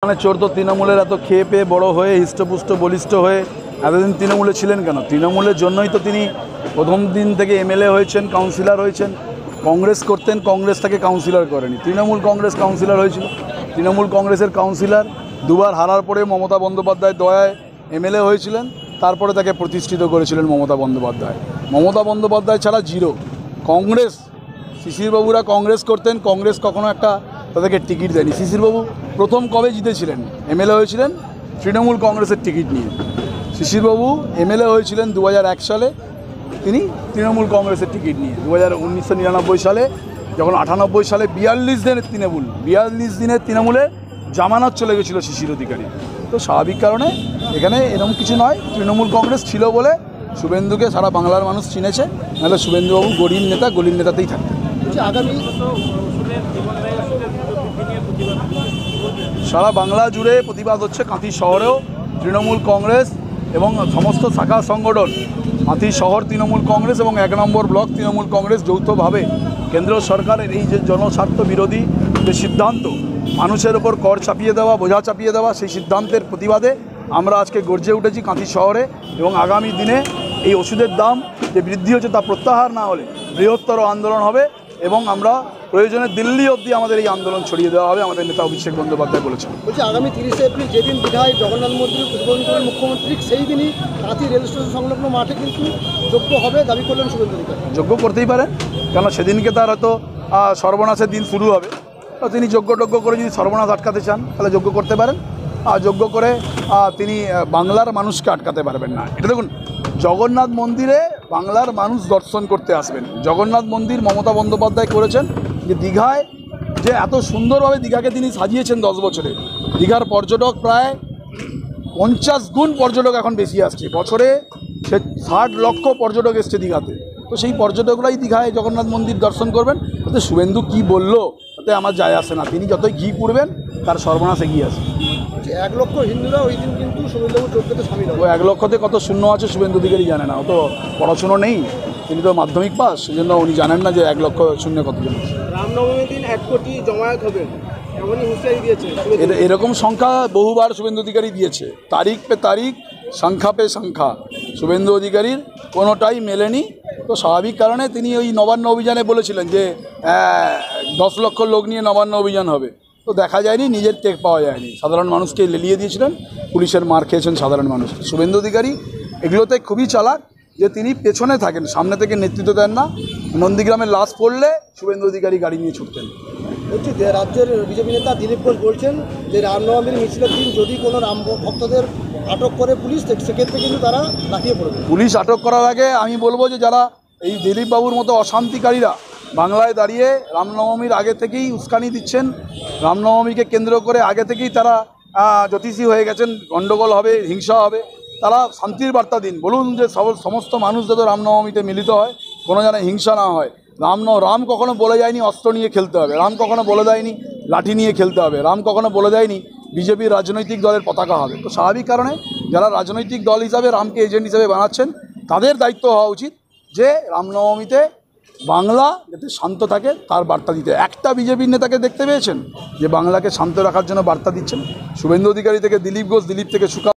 মানে চোর তো তৃণমূলের এত খেয়ে পেয়ে বড় হয়ে হৃষ্টপুষ্ট বলিষ্ঠ হয়ে এতদিন তৃণমূলে ছিলেন কেন? তৃণমূলের জন্যই তো তিনি প্রথম দিন থেকে এমএলএ হয়েছেন, কাউন্সিলর হয়েছেন। কংগ্রেস করতেন, কংগ্রেস তাকে কাউন্সিলর করেনি, তৃণমূল কংগ্রেস কাউন্সিলর হয়েছিল। তৃণমূল কংগ্রেসের কাউন্সিলর দুবার হারার পরে মমতা বন্দ্যোপাধ্যায় দয়ায় এমএলএ হয়েছিলেন, তারপরে তাকে প্রতিষ্ঠিত করেছিলেন মমতা বন্দ্যোপাধ্যায়। মমতা বন্দ্যোপাধ্যায় ছাড়া জিরো। কংগ্রেস, শিশিরবাবুরা কংগ্রেস করতেন, কংগ্রেস কখনো একটা তাদেরকে টিকিট দেয়নি। শিশিরবাবু প্রথম কবে জিতেছিলেন? এমএলএ হয়েছিলেন তৃণমূল কংগ্রেসের টিকিট নিয়ে। শিশিরবাবু এমএলএ হয়েছিলেন 2001 সালে, তিনি তৃণমূল কংগ্রেসের টিকিট নিয়ে। 1999 সালে যখন 98 সালে 42 দিনের তৃণমূলে জামানত চলে গেছিলো শিশির অধিকারী। তো স্বাভাবিক কারণে এখানে এরকম কিছু নয়, তৃণমূল কংগ্রেস ছিল বলে শুভেন্দুকে সারা বাংলার মানুষ চিনেছে, নাহলে শুভেন্দুবাবু গরিব নেতা, গলির নেতাতেই থাকতেন। আগামী সারা বাংলা জুড়ে প্রতিবাদ হচ্ছে। কাঁথি শহরেও তৃণমূল কংগ্রেস এবং সমস্ত শাখা সংগঠন, কাঁথি শহর তৃণমূল কংগ্রেস এবং 1 নম্বর ব্লক তৃণমূল কংগ্রেস যৌথভাবে কেন্দ্র সরকারের এই যে জনস্বার্থ বিরোধী যে সিদ্ধান্ত, মানুষের ওপর কর চাপিয়ে দেওয়া, বোঝা চাপিয়ে দেওয়া, সেই সিদ্ধান্তের প্রতিবাদে আমরা আজকে গর্জে উঠেছি কাঁথি শহরে। এবং আগামী দিনে এই ওষুধের দাম যে বৃদ্ধি হচ্ছে তা প্রত্যাহার না হলে বৃহত্তর আন্দোলন হবে এবং আমরা প্রয়োজনে দিল্লি অবধি আমাদের এই আন্দোলন ছড়িয়ে দেওয়া হবে, আমাদের নেতা অভিষেক বন্দ্যোপাধ্যায় বলেছেন। বলছি আগামী 30 এপ্রিল যেদিন দীঘায় জগন্নাথ মন্দির উদ্বোধন করেন মুখ্যমন্ত্রী, সেই দিনই কাঁথি রেল স্টেশন সংলগ্ন মাঠে কিন্তু যোগ্য হবে দাবি করলেন শুভেন্দু অধিকারী। যোগ্য করতেই পারেন, কেন সেদিনকে তার হয়তো সর্বনাশের দিন শুরু হবে। তো তিনি যোগ্য করে যদি সর্বনাশ আটকাতে চান তাহলে যোগ্য করতে পারেন। আর যোগ্য করে তিনি বাংলার মানুষকে আটকাতে পারবেন না। এটা দেখুন, জগন্নাথ মন্দিরে বাংলার মানুষ দর্শন করতে আসবেন। জগন্নাথ মন্দির মমতা বন্দ্যোপাধ্যায় করেছেন যে দীঘায় যে এত সুন্দরভাবে দীঘাকে তিনি সাজিয়েছেন 10 বছরে। দীঘার পর্যটক প্রায় 50 গুণ পর্যটক এখন বেশি আসছে। বছরে সে 60 লক্ষ পর্যটক এসছে দীঘাতে। তো সেই পর্যটকরাই দীঘায় জগন্নাথ মন্দির দর্শন করবেন। তাতে শুভেন্দু কী বললো তাতে আমার যায় আসে না, তিনি যতই ঘি পুড়বেন তার সর্বনাশ এগিয়ে আসে। 1 লক্ষ হিন্দুরা ওই দিন কিন্তু শুভেন্দুবাবুর যোগ্যতা সামিল হবে। ও 1 লক্ষতে কত শূন্য আছে শুভেন্দু অধিকারী জানে না, ও তো পড়াশুনো নেই, তিনি তো মাধ্যমিক পাস, সেজন্য উনি জানেন না যে 1 লক্ষ শূন্য কতজন আছে। রামনবমীর দিন 1 কোটি জমায়েত হবে এমনই হুঁশিয়ারি দিয়েছে। এরকম সংখ্যা বহুবার শুভেন্দু অধিকারী দিয়েছে, তারিখ পে তারিখ, সংখ্যা পে সংখ্যা, শুভেন্দু অধিকারীর কোনোটাই মেলেনি। তো স্বাভাবিক কারণে তিনি ওই নবান্ন অভিযানে বলেছিলেন যে 10 লক্ষ লোক নিয়ে নবান্ন অভিযান হবে। তো দেখা যায়নি, নিজের টেক পাওয়া যায়নি, সাধারণ মানুষকে লেলিয়ে দিয়েছিলেন, পুলিশের মার খেয়েছেন সাধারণ মানুষ। শুভেন্দু অধিকারী এগুলোতে খুবই চালাক যে তিনি পেছনে থাকেন, সামনে থেকে নেতৃত্ব দেন না। নন্দীগ্রামের লাশ পড়লে শুভেন্দু অধিকারী গাড়ি নিয়ে ছুটতেন। বলছি রাজ্যের বিজেপি নেতা দিলীপ ঘোষ বলছেন যে রামনবমীর মিছিলের দিন যদি কোনো রাম ভক্তদের আটক করে পুলিশ, সেক্ষেত্রে কিন্তু তারা লাফিয়ে পড়বে। পুলিশ আটক করার আগে আমি বলবো যে যারা এই দিলীপ বাবুর মতো অশান্তিকারীরা বাংলায় দাঁড়িয়ে রামনবমীর আগে থেকেই উস্কানি দিচ্ছেন, রামনবমীকে কেন্দ্র করে আগে থেকেই তারা জ্যোতিষী হয়ে গেছেন, গণ্ডগোল হবে, হিংসা হবে, তারা শান্তির বার্তা দিন। বলুন যে সমস্ত মানুষ যাতে রামনবমীতে মিলিত হয়, কোনো যেন হিংসা না হয়। রাম কখনো বলে যায়নি অস্ত্র নিয়ে খেলতে হবে, রাম কখনো বলে দেয়নি লাঠি নিয়ে খেলতে হবে, রাম কখনো বলে দেয়নি বিজেপির রাজনৈতিক দলের পতাকা হবে। তো স্বাভাবিক কারণে যারা রাজনৈতিক দল হিসাবে রামকে এজেন্ট হিসাবে বানাচ্ছেন, তাদের দায়িত্ব হওয়া উচিত যে রামনবমীতে বাংলা যাতে শান্ত থাকে তার বার্তা দিতে। একটা বিজেপির নেতাকে দেখতে পেয়েছেন যে বাংলাকে শান্ত রাখার জন্য বার্তা দিচ্ছেন? শুভেন্দু অধিকারী থেকে দিলীপ ঘোষ, দিলীপ থেকে সুকা